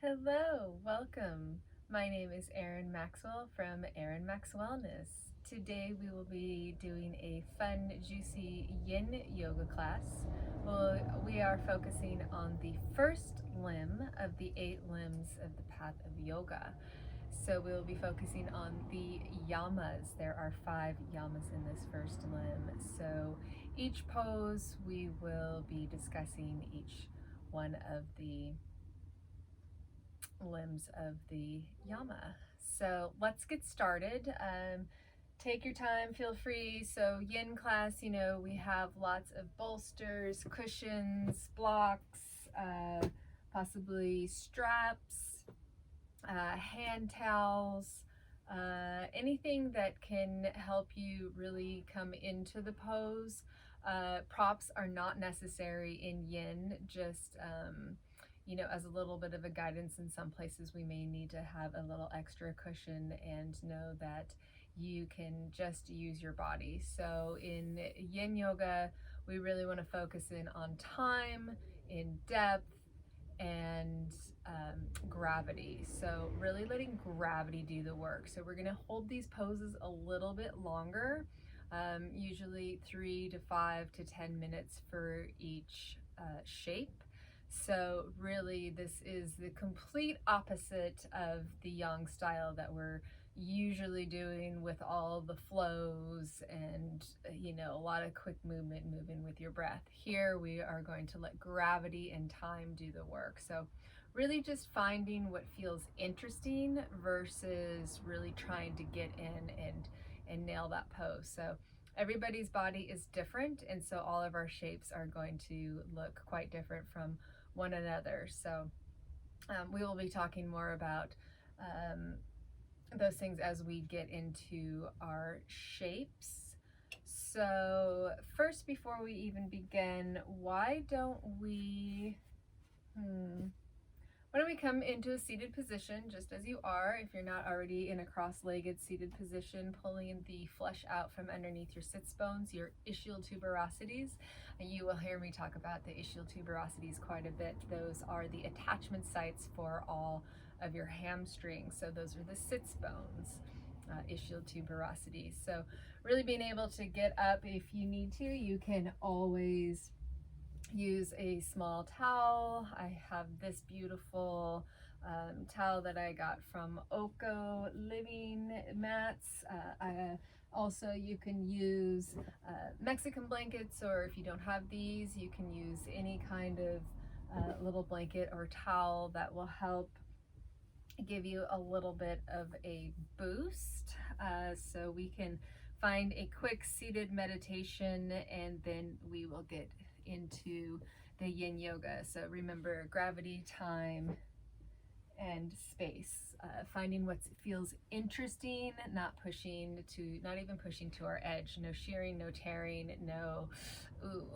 Hello, welcome. My name is Erin Maxwell from Erin Max Wellness. Today we will be doing a fun, juicy yin yoga class. We are focusing on the first limb of the 8 limbs of the path of yoga. So we will be focusing on the yamas. There are 5 yamas in this first limb. So each pose we will be discussing each one of the limbs of the yama. So let's get started. Take your time, feel free. So yin class, we have lots of bolsters, cushions, blocks, possibly straps, hand towels, anything that can help you really come into the pose. Props are not necessary in yin, just as a little bit of a guidance. In some places we may need to have a little extra cushion and know that you can just use your body. So in yin yoga, we really want to focus in on time, in depth, and gravity. So really letting gravity do the work. So we're going to hold these poses a little bit longer, usually 3 to 5 to 10 minutes for each shape. So really this is the complete opposite of the yang style that we're usually doing with all the flows and a lot of quick movement, moving with your breath. Here we are going to let gravity and time do the work. So really just finding what feels interesting versus really trying to get in and nail that pose. So everybody's body is different, and so all of our shapes are going to look quite different from one another. So we will be talking more about those things as we get into our shapes. So first, before we even begin, why don't we come into a seated position just as you are, if you're not already in a cross-legged seated position, pulling the flesh out from underneath your sits bones, your ischial tuberosities. And you will hear me talk about the ischial tuberosities quite a bit. Those are the attachment sites for all of your hamstrings. So those are the sits bones, ischial tuberosities. So really being able to get up if you need to. You can always use a small towel. I have this beautiful towel that I got from Oko Living Mats. Also, you can use Mexican blankets, or if you don't have these, you can use any kind of little blanket or towel that will help give you a little bit of a boost. So we can find a quick seated meditation, and then we will get into the yin yoga. So remember, gravity, time, and space. Finding what feels interesting, not even pushing to our edge. No shearing, no tearing, no, ooh,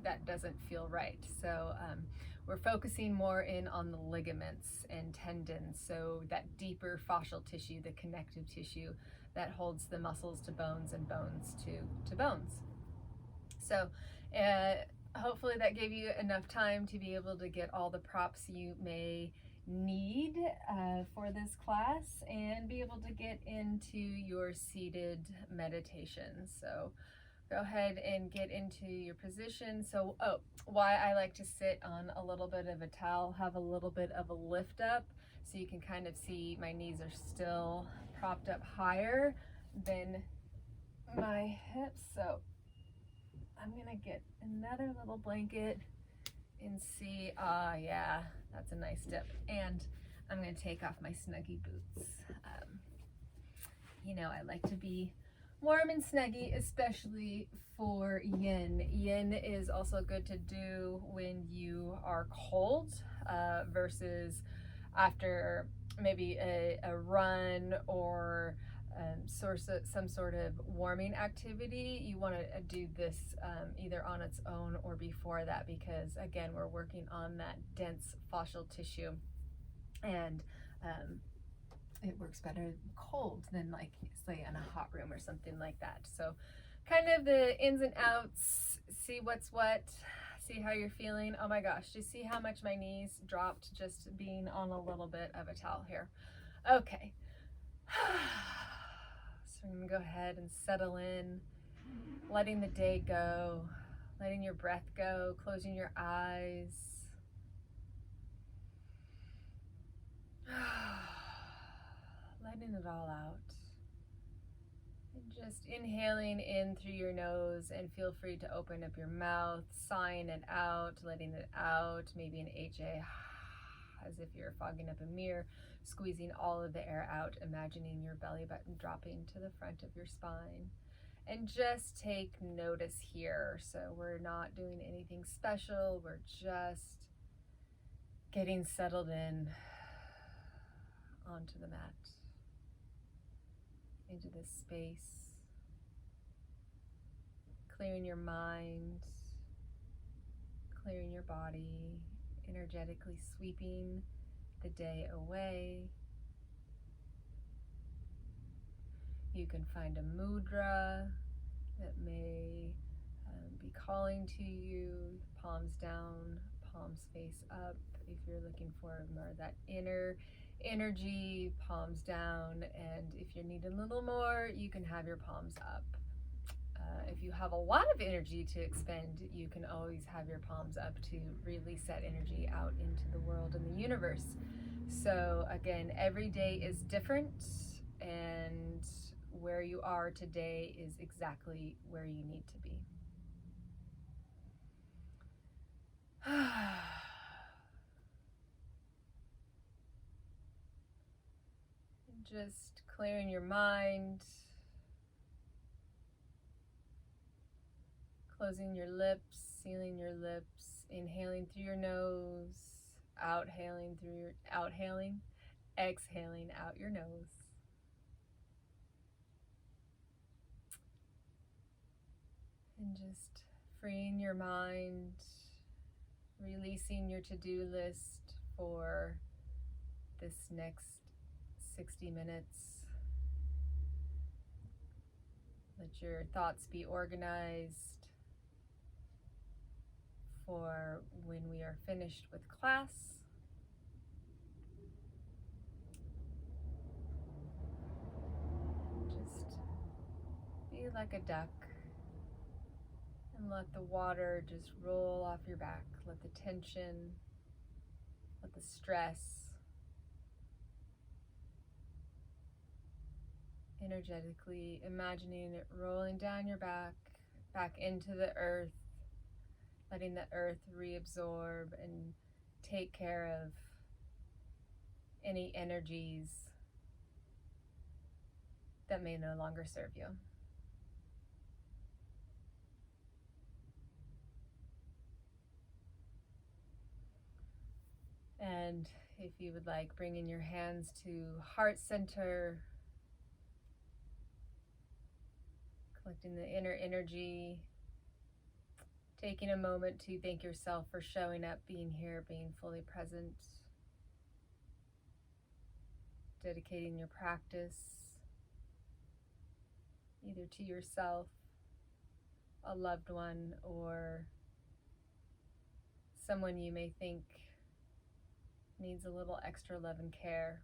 that doesn't feel right. So we're focusing more in on the ligaments and tendons. So that deeper fascial tissue, the connective tissue that holds the muscles to bones and bones to bones. So hopefully that gave you enough time to be able to get all the props you may need for this class and be able to get into your seated meditation. So go ahead and get into your position. So why I like to sit on a little bit of a towel, have a little bit of a lift up, so you can kind of see my knees are still propped up higher than my hips. So I'm gonna get another little blanket and see, yeah, that's a nice dip. And I'm gonna take off my Snuggie boots. I like to be warm and snuggy, especially for yin. Yin is also good to do when you are cold versus after maybe a run or some sort of warming activity. You want to do this either on its own or before that, because again, we're working on that dense fascial tissue, and it works better cold than like say in a hot room or something like that. So kind of the ins and outs, see what's what, See how you're feeling? Oh my gosh, do you see how much my knees dropped just being on a little bit of a towel here? Okay. So I'm gonna go ahead and settle in, letting the day go, letting your breath go, closing your eyes. Letting it all out. And just inhaling in through your nose, and feel free to open up your mouth, sighing it out, letting it out, maybe an HA, as if you're fogging up a mirror, squeezing all of the air out, imagining your belly button dropping to the front of your spine. And just take notice here. So we're not doing anything special, we're just getting settled in onto the mat, into this space, clearing your mind, clearing your body, energetically sweeping the day away. You can find a mudra that may be calling to you, palms down, palms face up. If you're looking for more of that inner energy, palms down, and if you need a little more, you can have your palms up. If you have a lot of energy to expend, you can always have your palms up to release that energy out into the world and the universe. So again, every day is different, and where you are today is exactly where you need to be. Just clearing your mind, closing your lips, sealing your lips, inhaling through your nose, exhaling out your nose. And just freeing your mind, releasing your to-do list for this next 60 minutes. Let your thoughts be organized for when we are finished with class. Just be like a duck and let the water just roll off your back. Let the tension, let the stress, energetically imagining it rolling down your back into the earth, letting the earth reabsorb and take care of any energies that may no longer serve you. And if you would like, bringing your hands to heart center, collecting the inner energy, taking a moment to thank yourself for showing up, being here, being fully present, dedicating your practice either to yourself, a loved one, or someone you may think needs a little extra love and care.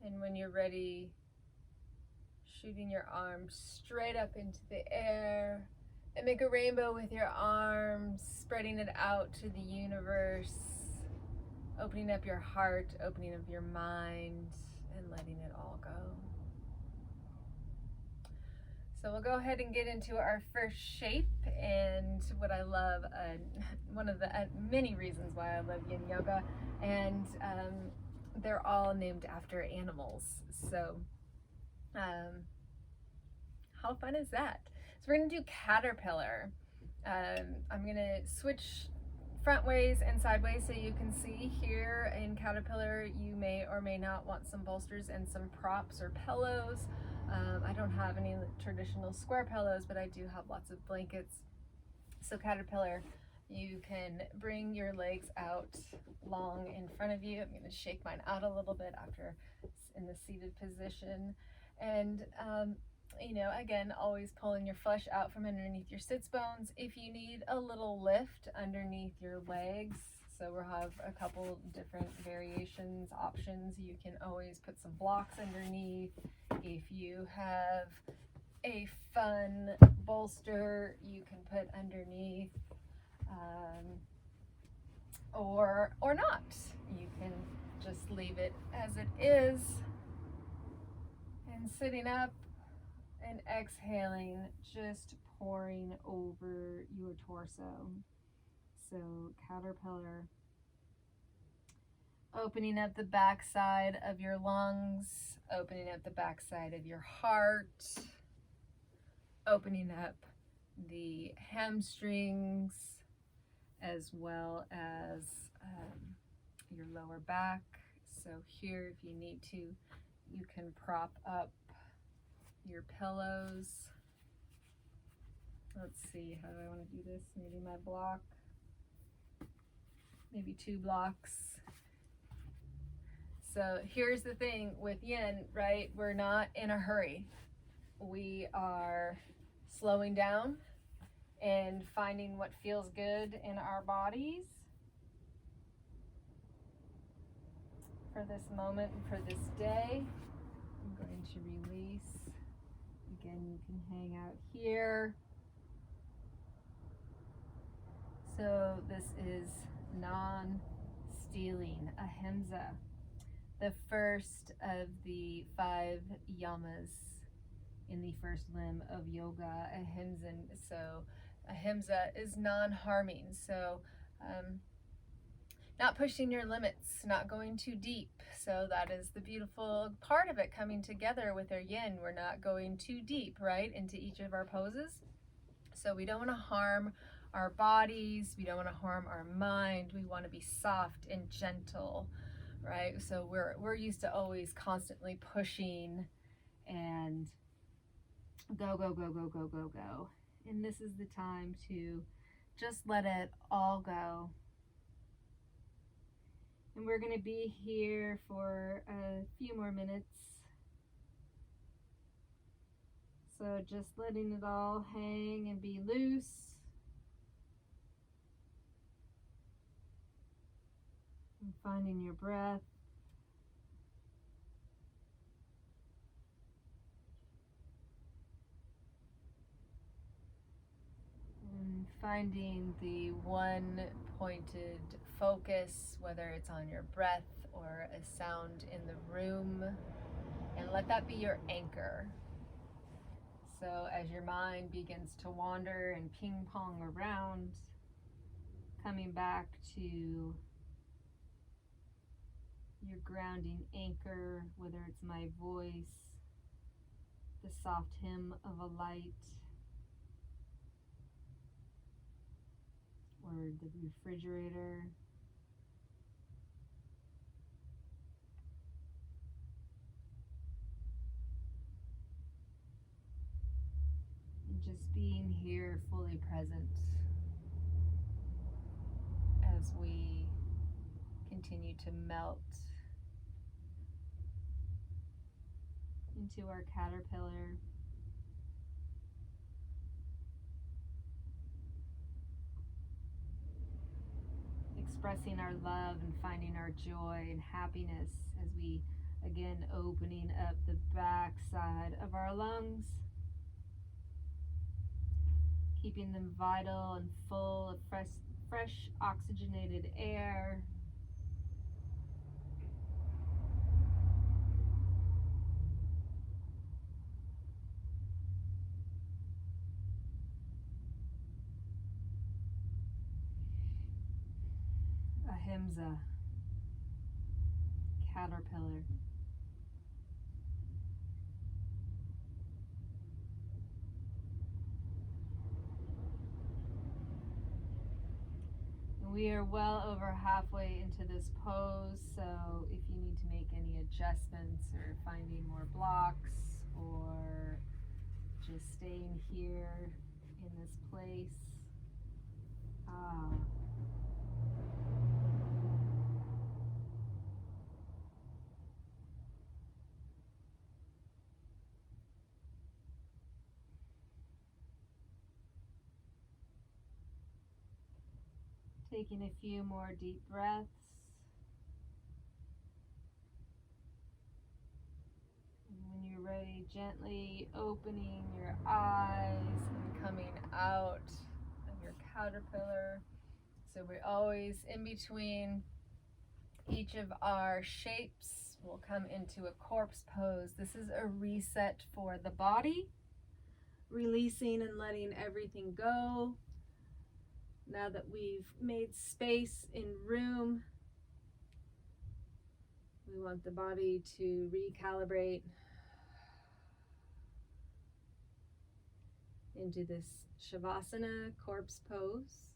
And when you're ready, shooting your arms straight up into the air, and make a rainbow with your arms, spreading it out to the universe, opening up your heart, opening up your mind, and letting it all go. So we'll go ahead and get into our first shape, and what I love, one of the many reasons why I love yin yoga, and they're all named after animals. So how fun is that? So we're gonna do caterpillar. I'm gonna switch front ways and sideways so you can see. Here in caterpillar, you may or may not want some bolsters and some props or pillows. I don't have any traditional square pillows, but I do have lots of blankets. So caterpillar, You can bring your legs out long in front of you. I'm going to shake mine out a little bit after in the seated position. And you know, again, always pulling your flesh out from underneath your sits bones. If you need a little lift underneath your legs, so we'll have a couple different variations, options. You can always put some blocks underneath. If you have a fun bolster, you can put underneath, or not. You can just leave it as it is. And sitting up and exhaling, just pouring over your torso. So caterpillar, opening up the backside of your lungs, opening up the backside of your heart, opening up the hamstrings, as well as your lower back. So here, if you need to, you can prop up your pillows. Let's see, how do I want to do this? Maybe my block, maybe 2 blocks. So here's the thing with yin, right? We're not in a hurry. We are slowing down and finding what feels good in our bodies for this moment and for this day. I'm going to release. Again, you can hang out here. So this is non-stealing, ahimsa, the first of the 5 yamas in the first limb of yoga, ahimsa. So ahimsa is non-harming. So not pushing your limits, not going too deep. So that is the beautiful part of it coming together with our yin. We're not going too deep, right, into each of our poses. So we don't want to harm our bodies. We don't want to harm our mind. We want to be soft and gentle, right? So we're used to always constantly pushing and go, go, go, go, go, go, go. And this is the time to just let it all go. And we're going to be here for a few more minutes. So just letting it all hang and be loose. And finding your breath. And finding the one pointed focus, whether it's on your breath or a sound in the room. And let that be your anchor. So as your mind begins to wander and ping pong around, coming back to your grounding anchor, whether it's my voice, the soft hum of a light, or the refrigerator. Just being here fully present as we continue to melt into our caterpillar. Expressing our love and finding our joy and happiness as we again opening up the back side of our lungs. Keeping them vital and full of fresh oxygenated air. Ahimsa, caterpillar. We are well over halfway into this pose, so if you need to make any adjustments or finding more blocks or just staying here in this place, Ah. Taking a few more deep breaths. And when you're ready, gently opening your eyes and coming out of your caterpillar. So we're always in between each of our shapes. We'll come into a corpse pose. This is a reset for the body, releasing and letting everything go. Now that we've made space in room, we want the body to recalibrate into this Shavasana corpse pose.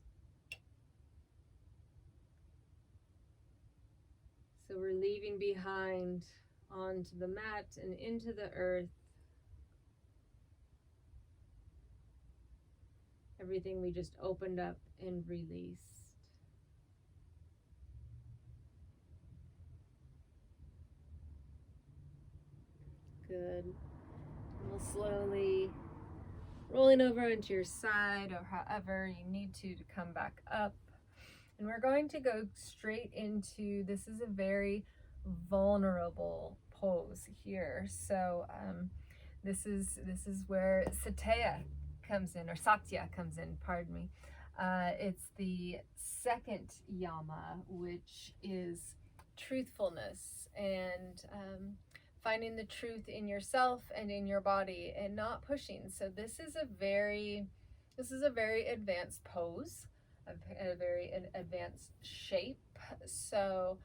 So we're leaving behind onto the mat and into the earth everything we just opened up and released. Good. And we'll slowly rolling over onto your side or however you need to come back up. And we're going to go straight into, this is a very vulnerable pose here. So this is where Satya comes in, or Satya comes in, pardon me. It's the second Yama, which is truthfulness and finding the truth in yourself and in your body and not pushing. So this is a very advanced pose, a very advanced shape. So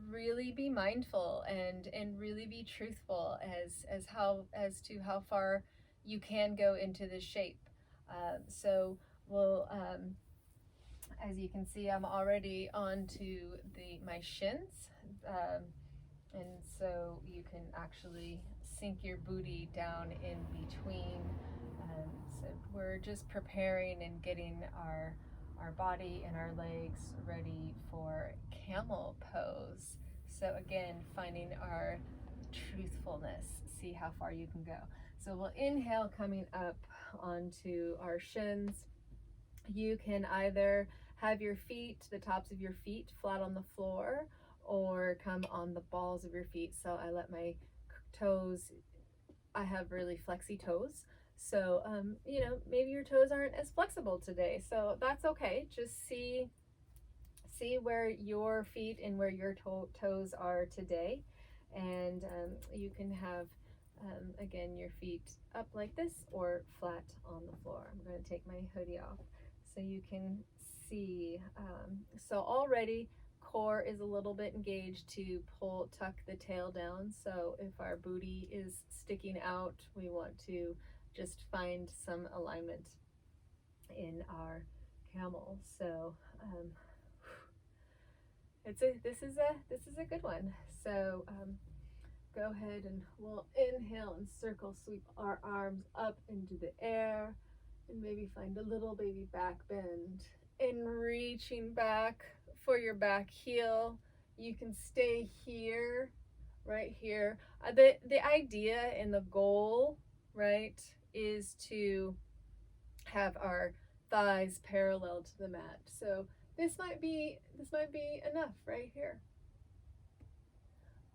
really be mindful and really be truthful as to how far you can go into this shape. So we'll as you can see, I'm already onto my shins. And so you can actually sink your booty down in between. So we're just preparing and getting our body and our legs ready for camel pose. So again, finding our truthfulness, see how far you can go. So we'll inhale, coming up onto our shins. You can either have your feet, the tops of your feet, flat on the floor, or come on the balls of your feet. So I let my toes, I have really flexy toes. So, maybe your toes aren't as flexible today. So that's okay. Just see where your feet and where your toes are today. And you can have, again, your feet up like this or flat on the floor. I'm going to take my hoodie off so you can see. So already core is a little bit engaged to tuck the tail down. So if our booty is sticking out, we want to just find some alignment in our camel. So this is a good one. So go ahead and we'll inhale and circle sweep our arms up into the air, and maybe find a little baby back bend. In reaching back for your back heel, you can stay here, right here. The idea and the goal, right, is to have our thighs parallel to the mat. So this might be enough right here.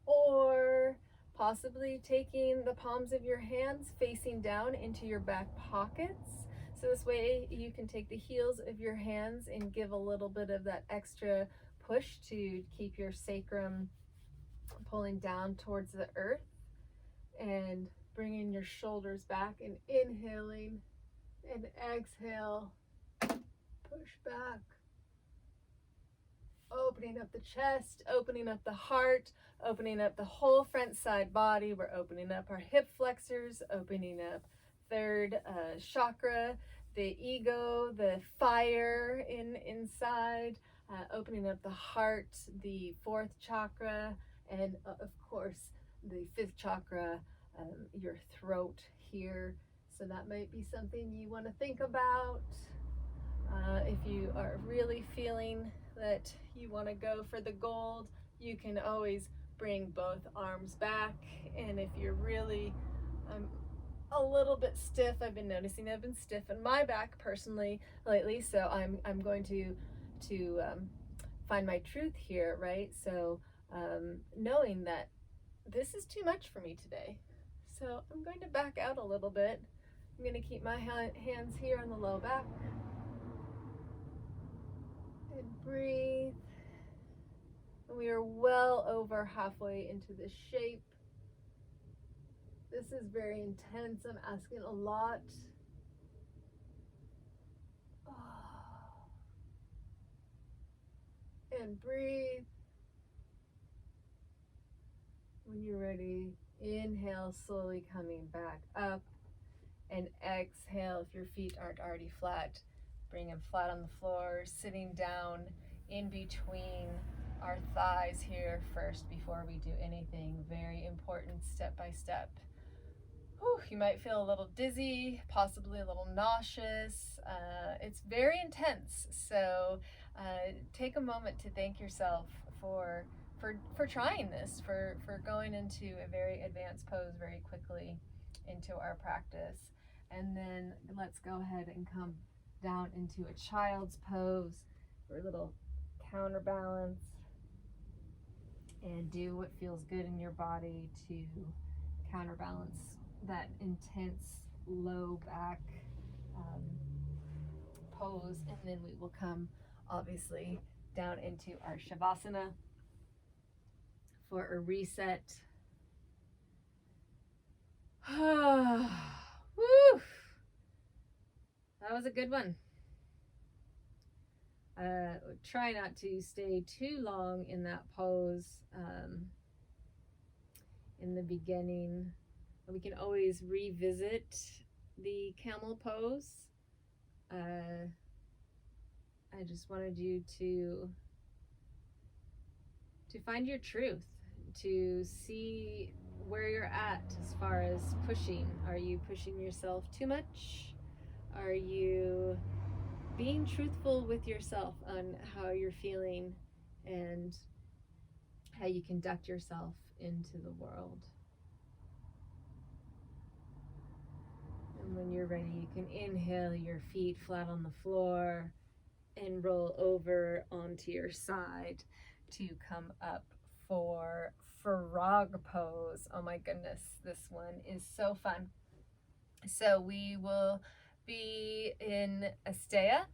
Or possibly taking the palms of your hands facing down into your back pockets. So this way you can take the heels of your hands and give a little bit of that extra push to keep your sacrum pulling down towards the earth, and bringing your shoulders back and inhaling, and exhale, push back. Opening up the chest, opening up the heart, opening up the whole front side body. We're opening up our hip flexors, opening up third chakra, the ego, the fire inside, opening up the heart, the fourth chakra, and of course the fifth chakra, your throat here. So that might be something you want to think about. If you are really feeling that you want to go for the gold, you can always bring both arms back. And if you're really a little bit stiff, I've been noticing I've been stiff in my back personally lately, so I'm going to find my truth here, right? So knowing that this is too much for me today, so I'm going to back out a little bit. I'm going to keep my hands here on the low back and breathe. And we are well over halfway into this shape. This is very intense. I'm asking a lot. And breathe. When you're ready, inhale, slowly coming back up. And exhale, if your feet aren't already flat, bring them flat on the floor, sitting down in between our thighs here first before we do anything. Very important, step by step. Whew, you might feel a little dizzy, possibly a little nauseous. It's very intense, so take a moment to thank yourself for trying this, for going into a very advanced pose very quickly into our practice. And then let's go ahead and come down into a child's pose for a little counterbalance, and do what feels good in your body to counterbalance that intense low back pose. And then we will come obviously down into our Shavasana for a reset. Woo! That was a good one. Try not to stay too long in that pose in the beginning. We can always revisit the camel pose. I just wanted you to find your truth, to see where you're at as far as pushing. Are you pushing yourself too much? Are you being truthful with yourself on how you're feeling and how you conduct yourself into the world? And when you're ready, you can inhale your feet flat on the floor and roll over onto your side to come up for frog pose. Oh my goodness, this one is so fun. So we will be in Asteya,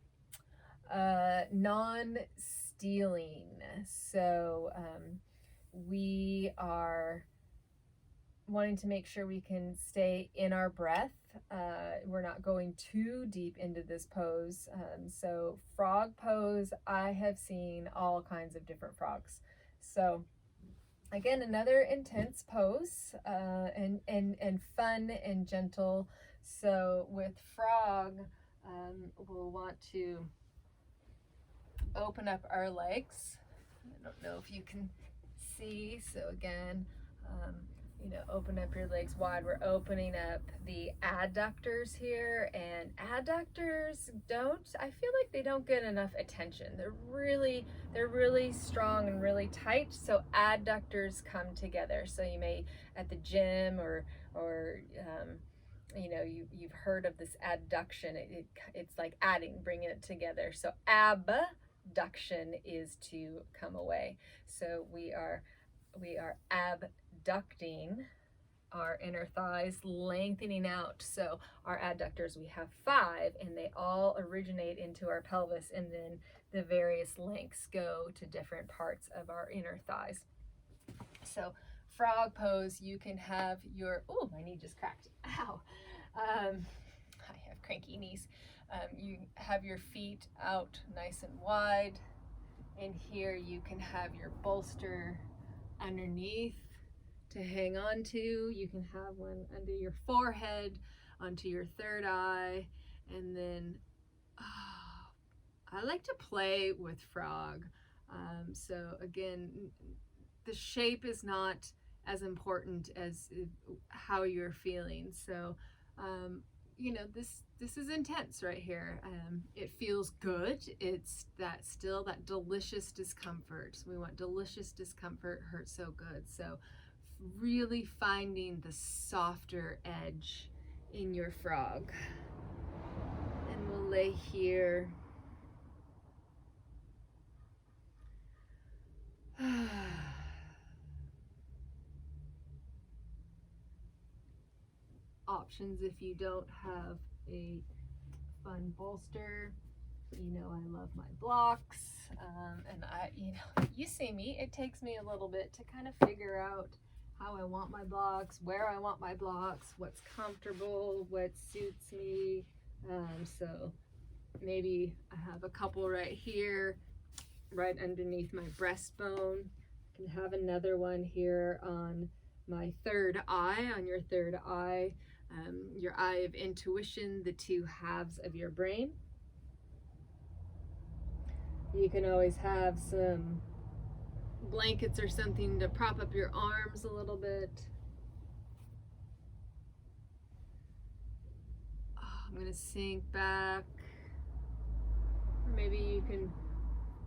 non-stealing. So we are wanting to make sure we can stay in our breath. We're not going too deep into this pose. So frog pose, I have seen all kinds of different frogs. So again, another intense pose, and fun and gentle. So with frog, we'll want to open up our legs. I don't know if you can see. So again, open up your legs wide. We're opening up the adductors here, and adductors I feel like they don't get enough attention. They're really strong and really tight. So adductors come together. So you may at the gym or you've heard of this adduction. It's like bringing it together. So abduction is to come away. So we are abducting our inner thighs, lengthening out. So our adductors, we have 5, and they all originate into our pelvis, and then the various lengths go to different parts of our inner thighs. So frog pose, you can have your, oh, my knee just cracked. Ow. I have cranky knees. You have your feet out nice and wide, and here you can have your bolster underneath to hang on to. You can have one under your forehead, onto your third eye, and then I like to play with frog. So again, the shape is not as important as how you're feeling. So you know, this is intense right here. It feels good. It's that delicious discomfort. We want delicious discomfort, hurt so good. So really finding the softer edge in your frog. And we'll lay here. Options if you don't have a fun bolster. You know, I love my blocks, and you see me, it takes me a little bit to kind of figure out how I want my blocks, where I want my blocks, what's comfortable, what suits me. So maybe I have a couple right here, right underneath my breastbone. I can have another one here on my third eye, on your third eye, your eye of intuition, the two halves of your brain. You can always have some blankets or something to prop up your arms a little bit. I'm going to sink back. Or maybe you can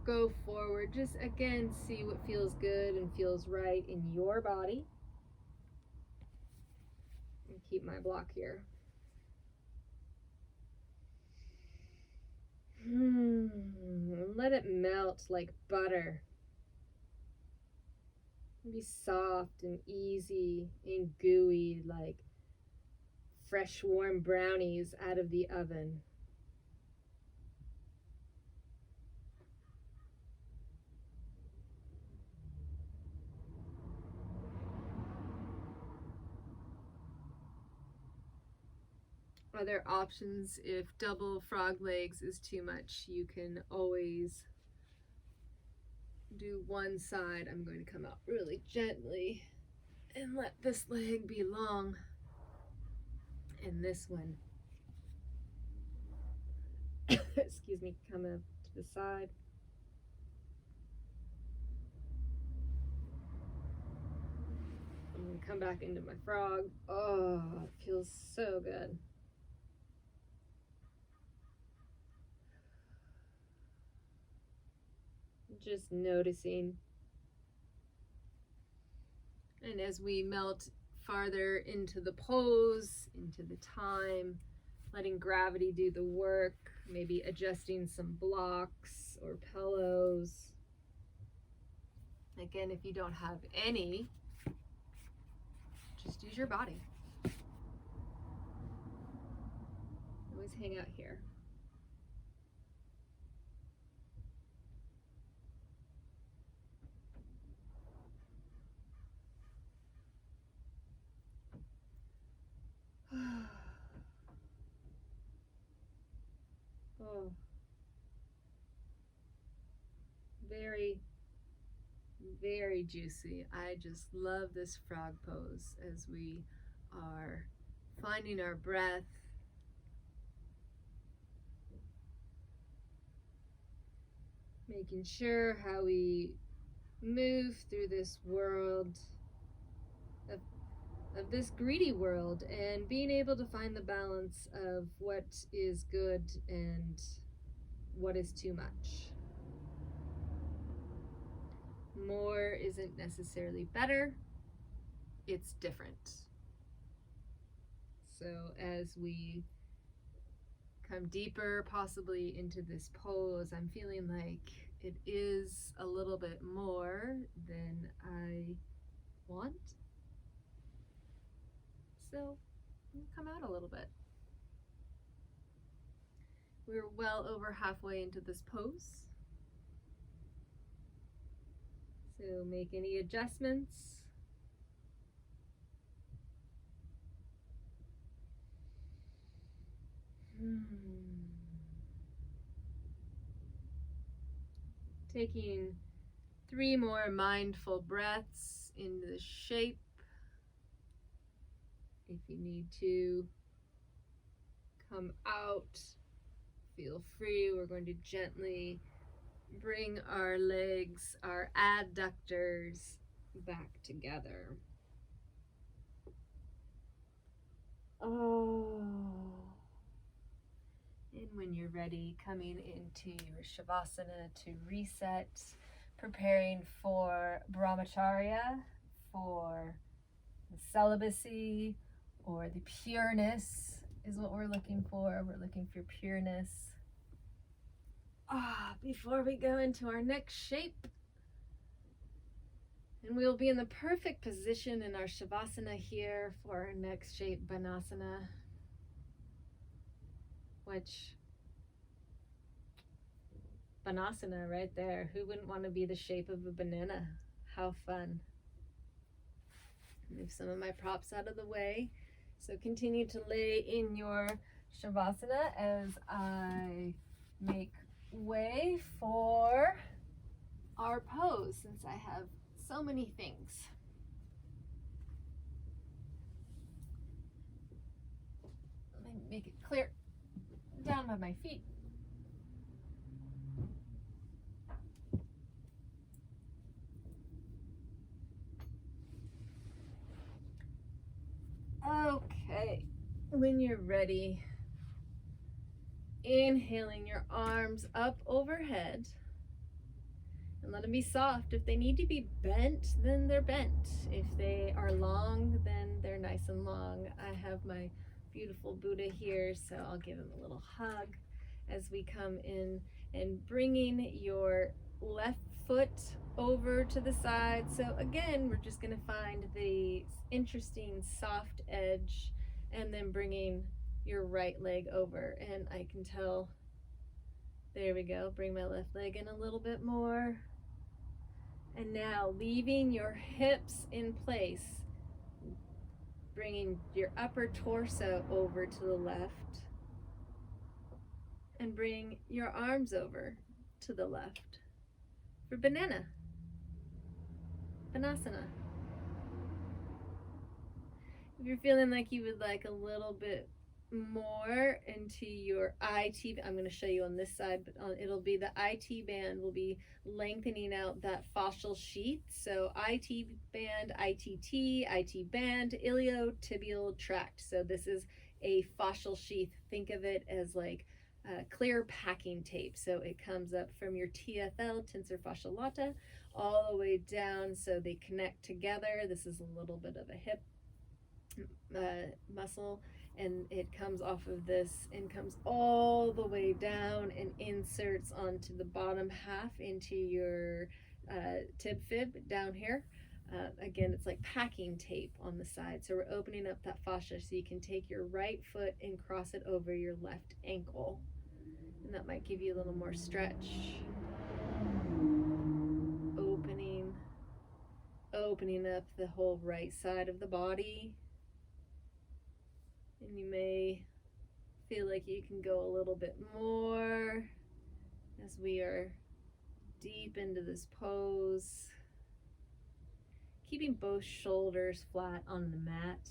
go forward. Just again, see what feels good and feels right in your body. And keep my block here. Let it melt like butter. Be soft and easy and gooey like fresh warm brownies out of the oven. Other options, if double frog legs is too much, you can always do one side. I'm going to come out really gently and let this leg be long and this one, excuse me, come up to the side. I'm going to come back into my frog. Oh, it feels so good. Just noticing. And as we melt farther into the pose, into the time, letting gravity do the work, maybe adjusting some blocks or pillows. Again, if you don't have any, just use your body. Always hang out here. Oh, very, very juicy. I just love this frog pose as we are finding our breath, making sure how we move through this world of this greedy world, and being able to find the balance of what is good and what is too much. More isn't necessarily better, it's different. So as we come deeper possibly into this pose, I'm feeling like it is a little bit more than I want. So come out a little bit. We're well over halfway into this pose. So make any adjustments. Taking 3 more mindful breaths into the shape. If you need to come out, feel free. We're going to gently bring our legs, our adductors back together. Oh. you're ready, coming into your Shavasana to reset, preparing for brahmacharya, for the celibacy, or the pureness is what we're looking for. We're looking for pureness. Before we go into our next shape, and we'll be in the perfect position in our Shavasana here for our next shape, Banasana, which, Banasana right there. Who wouldn't want to be the shape of a banana? How fun. Move some of my props out of the way. So continue to lay in your Shavasana as I make way for our pose, since I have so many things. Let me make it clear down by my feet. Okay, when you're ready, inhaling your arms up overhead and let them be soft. If they need to be bent, then they're bent. If they are long, then they're nice and long. I have my beautiful Buddha here, so I'll give him a little hug as we come in, and bringing your left foot over to the side. So again, we're just going to find the interesting soft edge, and then bringing your right leg over. And I can tell, there we go, bring my left leg in a little bit more. And now leaving your hips in place, bringing your upper torso over to the left, and bring your arms over to the left for Banasana. If you're feeling like you would like a little bit more into your IT, I'm going to show you on this side, but it'll be the IT band will be lengthening out that fascial sheath. So IT band, ITT, IT band, iliotibial tract. So this is a fascial sheath. Think of it as like clear packing tape. So it comes up from your TFL, tensor fasciae lata, all the way down, so they connect together. This is a little bit of a hip muscle, and it comes off of this and comes all the way down and inserts onto the bottom half into your tib fib down here. Again, it's like packing tape on the side. So we're opening up that fascia so you can take your right foot and cross it over your left ankle. And that might give you a little more stretch. Opening up the whole right side of the body. And you may feel like you can go a little bit more as we are deep into this pose. Keeping both shoulders flat on the mat.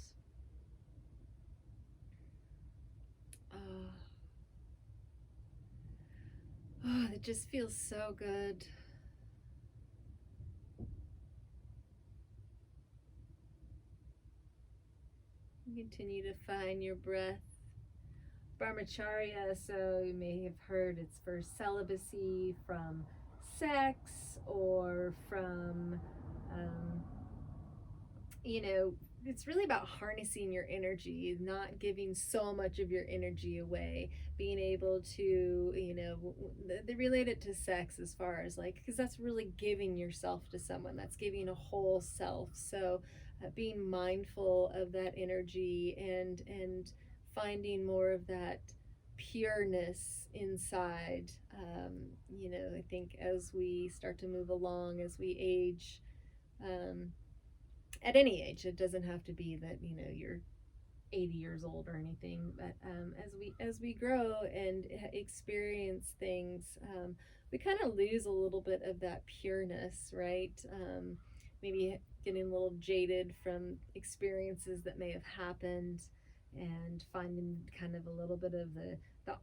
It just feels so good. Continue to find your breath. Brahmacharya, so you may have heard it's for celibacy from sex or from, it's really about harnessing your energy, not giving so much of your energy away, being able to, they relate it to sex as far as like, because that's really giving yourself to someone, that's giving a whole self. So being mindful of that energy and finding more of that pureness inside. I think as we start to move along, as we age, at any age, it doesn't have to be that you're 80 years old or anything, but as we grow and experience things, we kind of lose a little bit of that pureness, right? Maybe getting a little jaded from experiences that may have happened, and finding kind of a little bit of the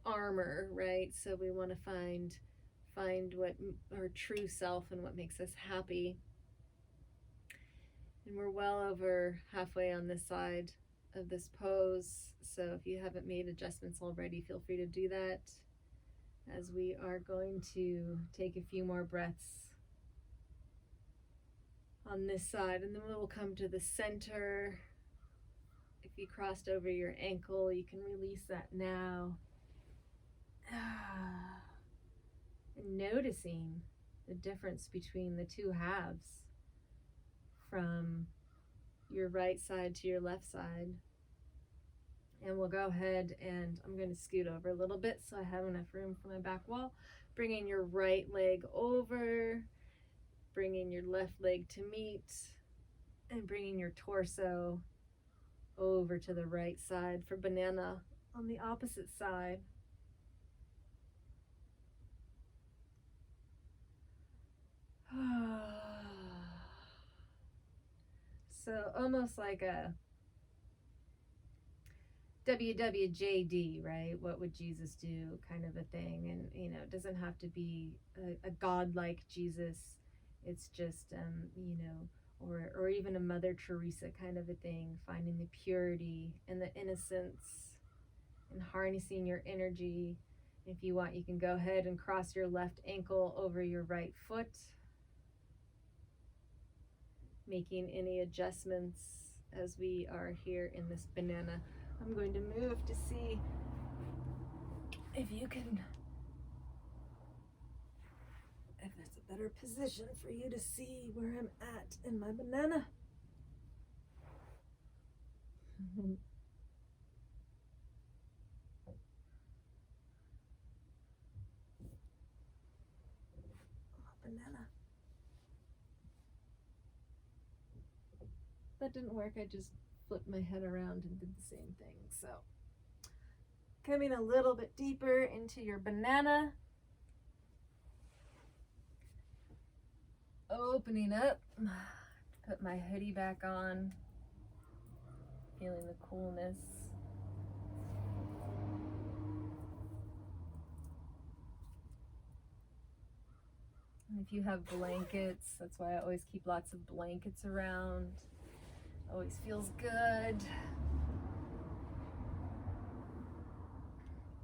armor, right? So we want to find what our true self and what makes us happy. And we're well over halfway on this side of this pose, so if you haven't made adjustments already, feel free to do that. as we are going to take a few more breaths on this side, and then we'll come to the center. If you crossed over your ankle, you can release that now. And noticing the difference between the two halves, from your right side to your left side. And we'll go ahead and I'm going to scoot over a little bit so I have enough room for my back wall. Bringing your right leg over, bringing your left leg to meet, and bringing your torso over to the right side for banana on the opposite side. So almost like a WWJD, right? What would Jesus do kind of a thing. And, you know, it doesn't have to be a godlike Jesus. It's just, you know, or even a Mother Teresa kind of a thing, finding the purity and the innocence and harnessing your energy. If you want, you can go ahead and cross your left ankle over your right foot, making any adjustments as we are here in this banana. I'm going to move to see if you can, if there's a better position for you to see where I'm at in my banana. Banana. That didn't work. I just flipped my head around and did the same thing. So coming a little bit deeper into your banana, opening up, put my hoodie back on, feeling the coolness. And if you have blankets, that's why I always keep lots of blankets around. Always feels good.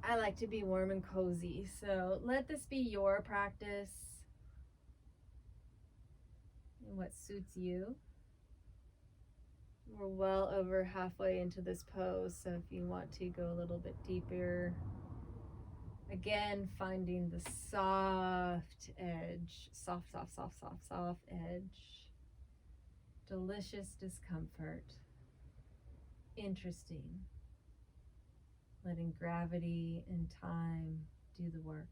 I like to be warm and cozy, so let this be your practice and what suits you. We're well over halfway into this pose, so if you want to go a little bit deeper, again, finding the soft edge, soft edge. Delicious discomfort. Interesting. Letting gravity and time do the work.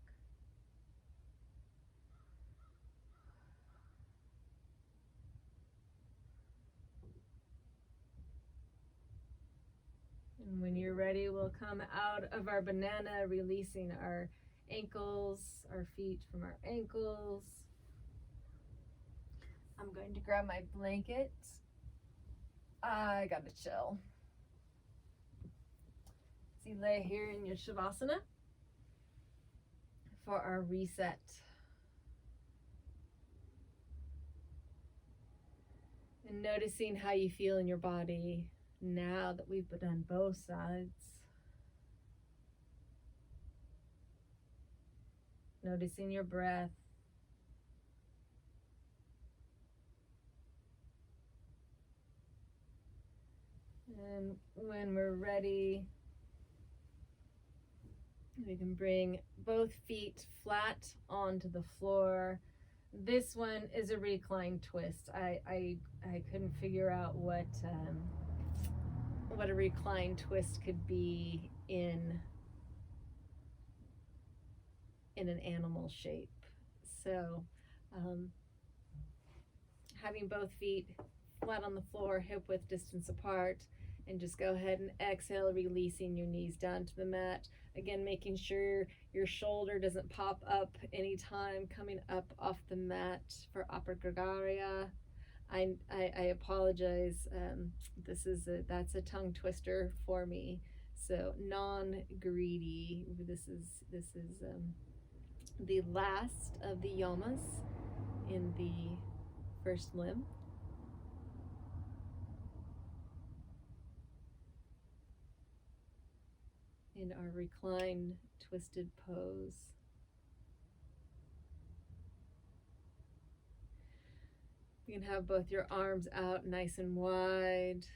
And when you're ready, we'll come out of our banana, releasing our ankles, our feet from our ankles. I'm going to grab my blanket. I gotta chill. So you lay here in your Shavasana for our reset. And noticing how you feel in your body now that we've done both sides. Noticing your breath. And when we're ready, we can bring both feet flat onto the floor. This one is a recline twist. I couldn't figure out what a recline twist could be in an animal shape. So having both feet flat on the floor, hip width distance apart, and just go ahead and exhale, releasing your knees down to the mat. Again, making sure your shoulder doesn't pop up anytime coming up off the mat for Apagaragarya. I apologize. That's a tongue twister for me. So non-greedy. This is the last of the Yamas in the first limb. In our reclined twisted pose. You can have both your arms out nice and wide,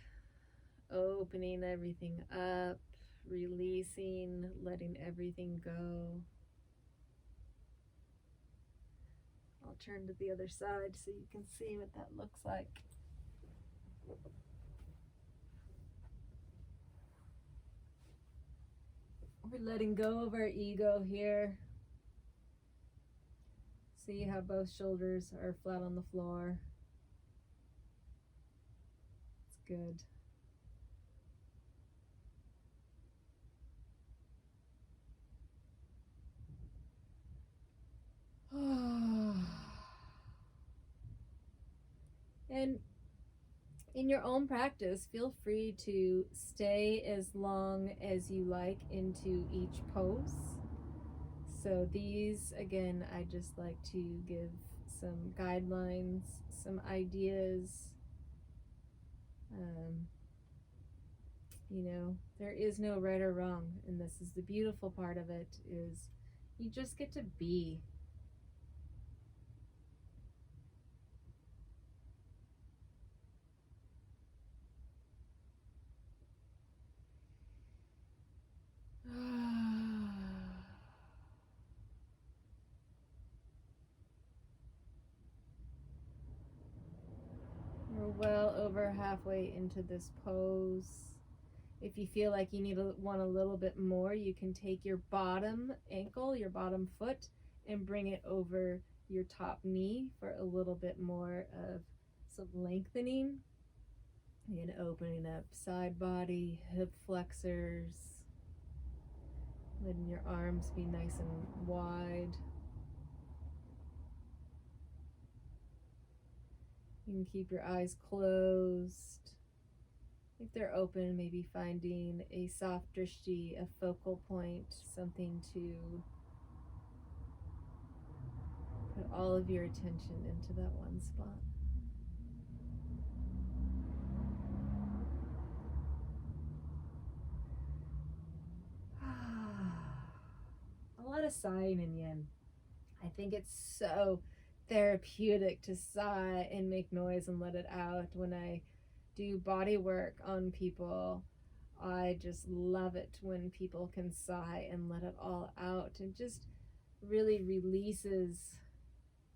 opening everything up, releasing, letting everything go. I'll turn to the other side so you can see what that looks like. We're letting go of our ego here. See how both shoulders are flat on the floor. It's good. And in your own practice, feel free to stay as long as you like into each pose. So these, again, I just like to give some guidelines, some ideas. You know, there is no right or wrong, and this is the beautiful part of it, is you just get to be. We're well over halfway into this pose. If you feel like you want a little bit more, you can take your bottom ankle, your bottom foot, and bring it over your top knee for a little bit more of some lengthening. And opening up side body, hip flexors, letting your arms be nice and wide. You can keep your eyes closed. If they're open, maybe finding a soft drishti, a focal point, something to put all of your attention into that one spot. A lot of sighing in yin. I think it's so therapeutic to sigh and make noise and let it out. When I do body work on people, I just love it when people can sigh and let it all out, and just really releases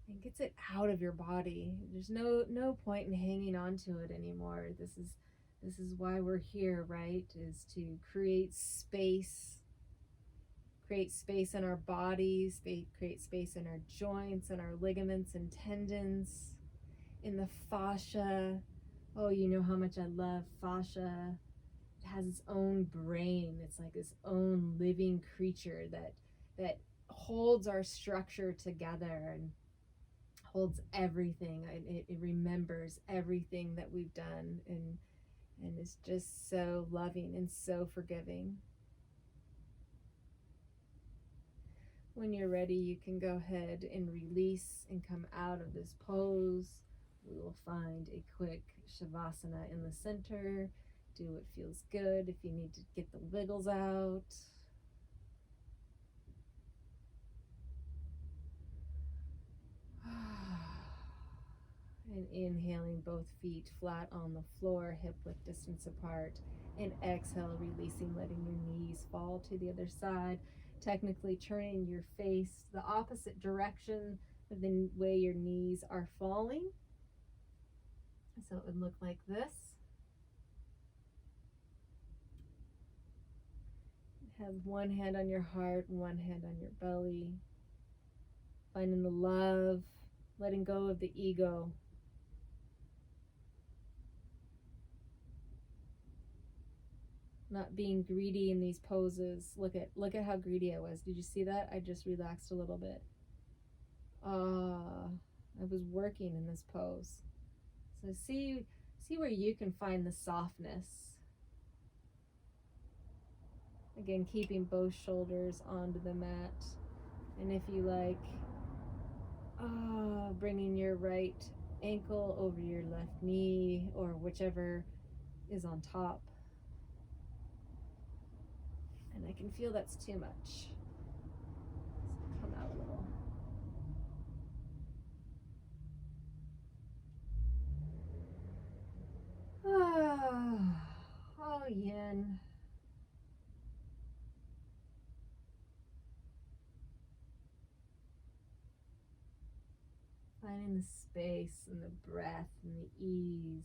and gets it out of your body. There's no point in hanging on to it anymore. This is why we're here, right? Is to create space in our bodies, create space in our joints and our ligaments and tendons, in the fascia. Oh, you know how much I love fascia. It has its own brain. It's like its own living creature that holds our structure together and holds everything. It remembers everything that we've done, and is just so loving and so forgiving. When you're ready, you can go ahead and release and come out of this pose. We will find a quick shavasana in the center. Do what feels good if you need to get the wiggles out. And inhaling, both feet flat on the floor, hip width distance apart. And exhale, releasing, letting your knees fall to the other side. Technically turning your face the opposite direction of the way your knees are falling. So it would look like this. Have one hand on your heart, one hand on your belly. Finding the love, letting go of the ego. Not being greedy in these poses. Look at how greedy I was. Did you see that? I just relaxed a little bit. I was working in this pose. So see where you can find the softness. Again, keeping both shoulders onto the mat. And if you like, bringing your right ankle over your left knee, or whichever is on top. And I can feel that's too much. So come out a little. finding the space and the breath and the ease.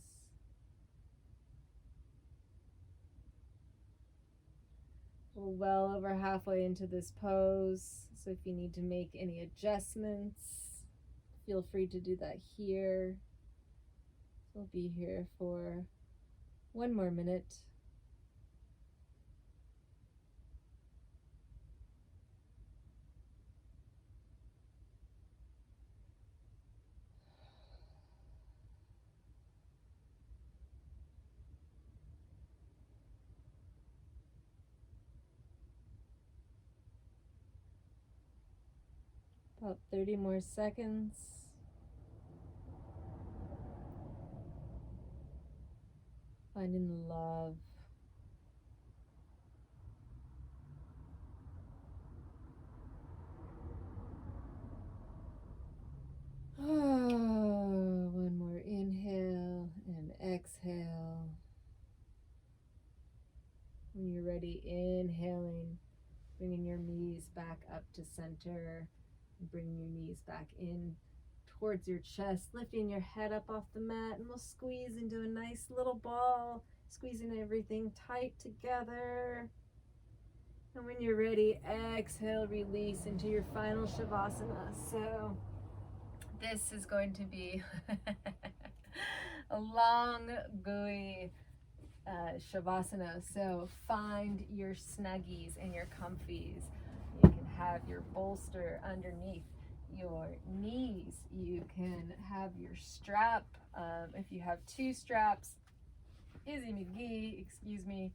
We're well over halfway into this pose, so if you need to make any adjustments, feel free to do that here. We'll be here for one more minute. About 30 more seconds. Finding the love. One more inhale and exhale. When you're ready, inhaling, bringing your knees back up to center, bringing your knees back in towards your chest, lifting your head up off the mat, and we'll squeeze into a nice little ball, squeezing everything tight together. And when you're ready, exhale, release into your final Shavasana. So this is going to be a long, gooey Shavasana. So find your snuggies and your comfies. You can have your bolster underneath your knees. You can have your strap. If you have two straps, Izzy McGee, excuse me,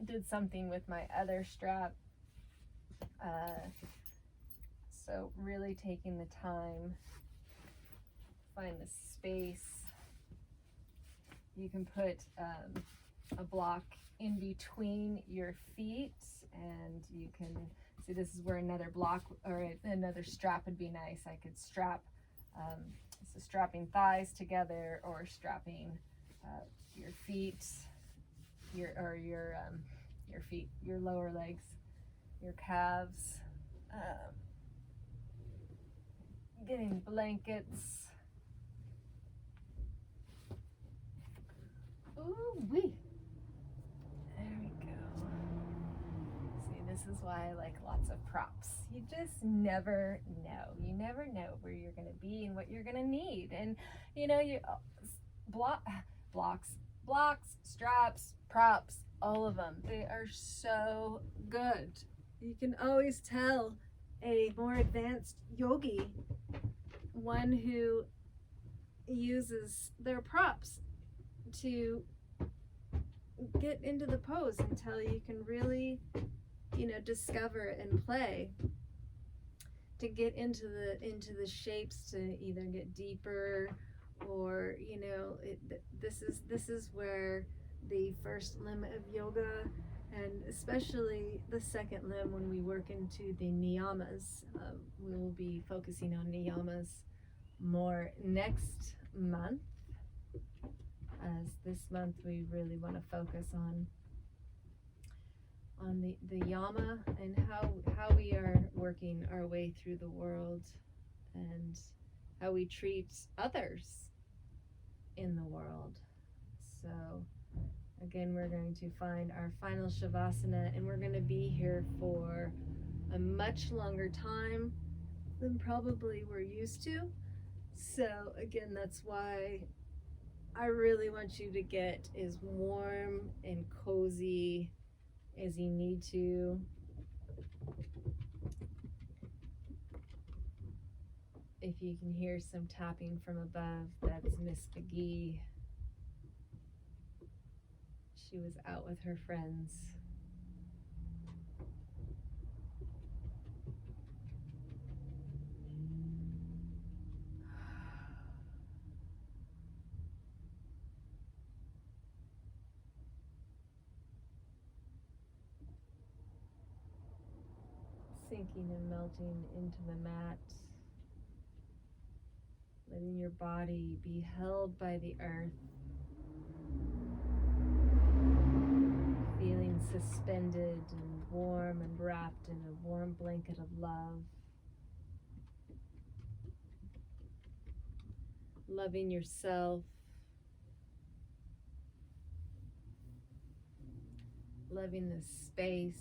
did something with my other strap. So really taking the time, find the space. You can put a block in between your feet, and you can see this is where another block or another strap would be nice. I could strap, so strapping thighs together, or strapping your feet, your feet, your lower legs, your calves. Getting blankets. Ooh wee. There we go. See, this is why I like lots of props. You just never know. You never know where you're going to be and what you're going to need. And you know, you blocks, straps, props, all of them. They are so good. You can always tell a more advanced yogi, one who uses their props to get into the pose until you can really, discover and play to get into the shapes, to either get deeper or this is where the first limb of yoga, and especially the second limb, when we work into the niyamas, we will be focusing on niyamas more next month, as this month we really want to focus on the yama and how we are working our way through the world and how we treat others in the world. So again, we're going to find our final Shavasana, and we're going to be here for a much longer time than probably we're used to. So again, that's why I really want you to get as warm and cozy as you need to. If you can hear some tapping from above, that's Miss McGee. She was out with her friends. Sinking and melting into the mat, letting your body be held by the earth, feeling suspended and warm and wrapped in a warm blanket of love. loving yourself, loving the space,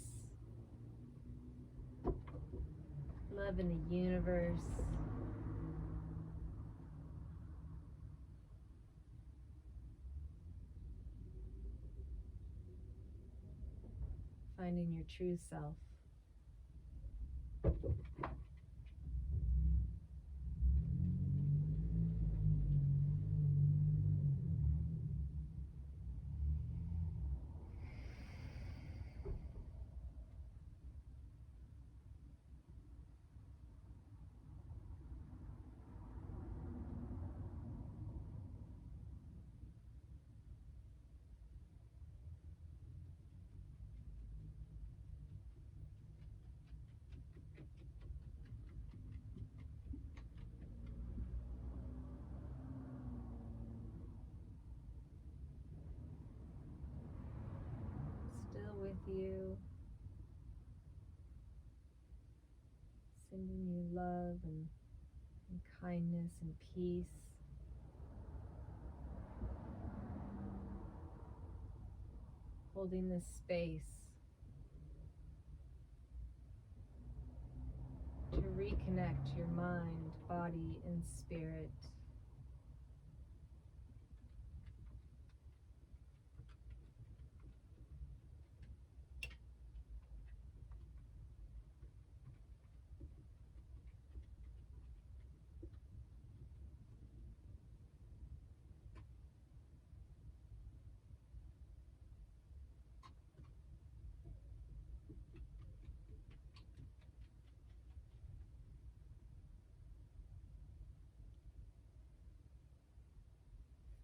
loving the universe. Finding your true self. Still with you, sending you love and kindness and peace. Holding this space to reconnect your mind, body, and spirit.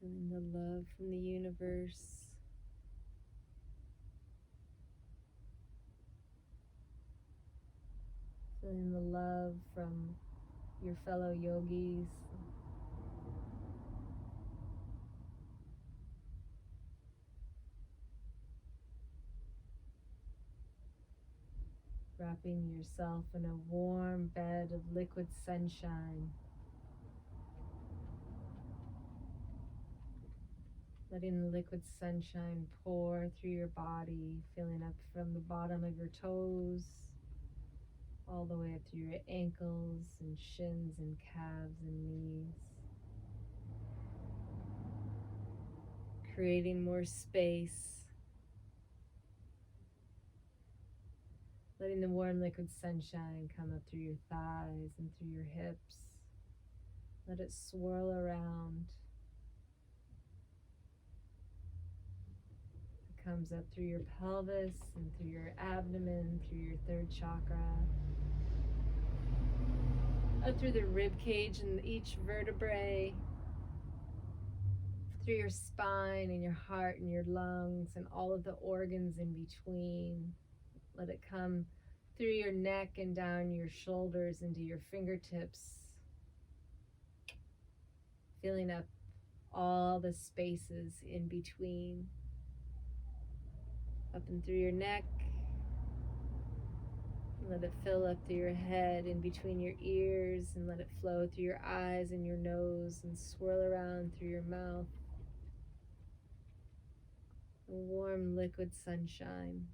Feeling the love from the universe. Feeling the love from your fellow yogis. Wrapping yourself in a warm bed of liquid sunshine. Letting the liquid sunshine pour through your body, filling up from the bottom of your toes, all the way up through your ankles and shins and calves and knees. Creating more space. Letting the warm liquid sunshine come up through your thighs and through your hips. Let it swirl around. It comes up through your pelvis and through your abdomen, through your third chakra. Up through the rib cage and each vertebrae. Through your spine and your heart and your lungs and all of the organs in between. Let it come through your neck and down your shoulders into your fingertips. Filling up all the spaces in between. Up and through your neck. Let it fill up through your head, in between your ears, and let it flow through your eyes and your nose and swirl around through your mouth. A warm liquid sunshine.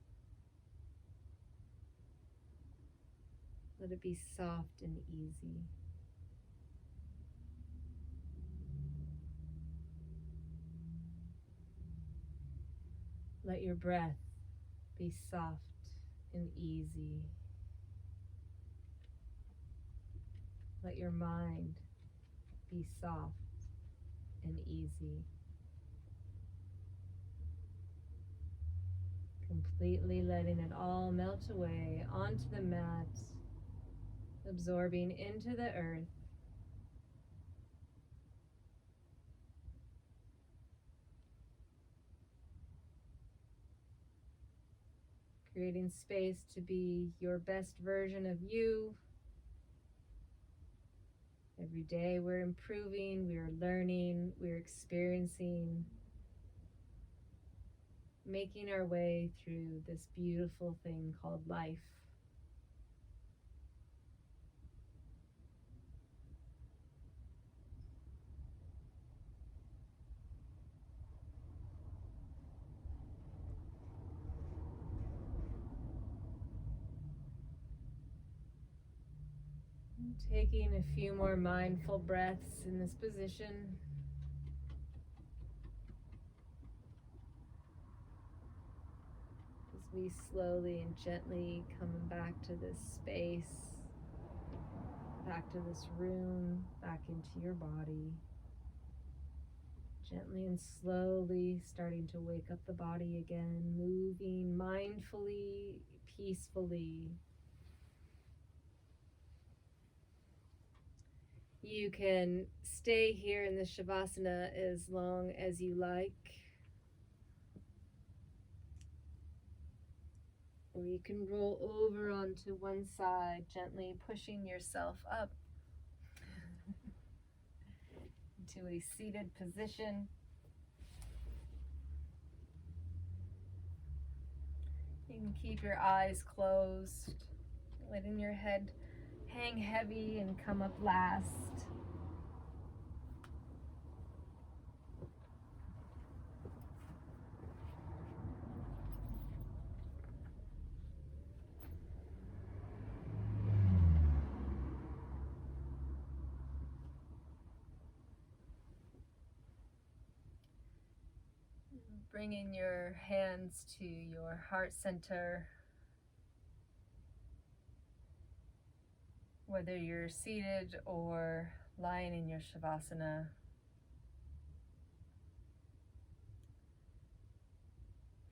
Let it be soft and easy. Let your breath be soft and easy. Let your mind be soft and easy. Completely letting it all melt away onto the mat, absorbing into the earth. Creating space to be your best version of you. Every day we're improving, we're learning, we're experiencing, making our way through this beautiful thing called life. Taking a few more mindful breaths in this position. As we slowly and gently come back to this space, back to this room, back into your body. Gently and slowly starting to wake up the body again, moving mindfully, peacefully. You can stay here in the Shavasana as long as you like, or you can roll over onto one side, gently pushing yourself up into a seated position. You can keep your eyes closed, letting your head hang heavy and come up last. Bringing your hands to your heart center. Whether you're seated or lying in your Shavasana,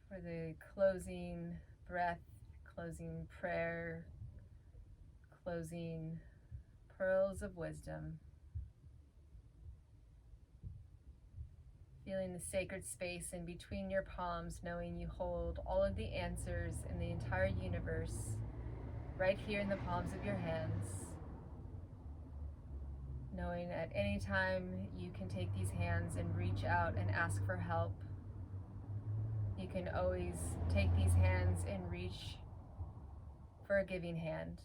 for the closing breath, closing prayer, closing pearls of wisdom. Feeling the sacred space in between your palms, knowing you hold all of the answers in the entire universe right here in the palms of your hands. Knowing at any time you can take these hands and reach out and ask for help. You can always take these hands and reach for a giving hand.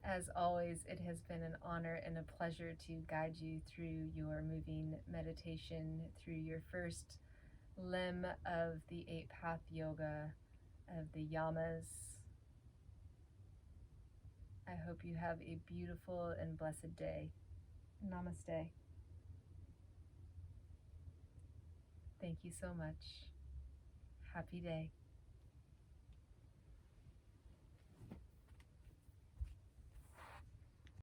As always, it has been an honor and a pleasure to guide you through your moving meditation, through your first limb of the 8-path yoga of the Yamas. I hope you have a beautiful and blessed day. Namaste. Thank you so much. Happy day.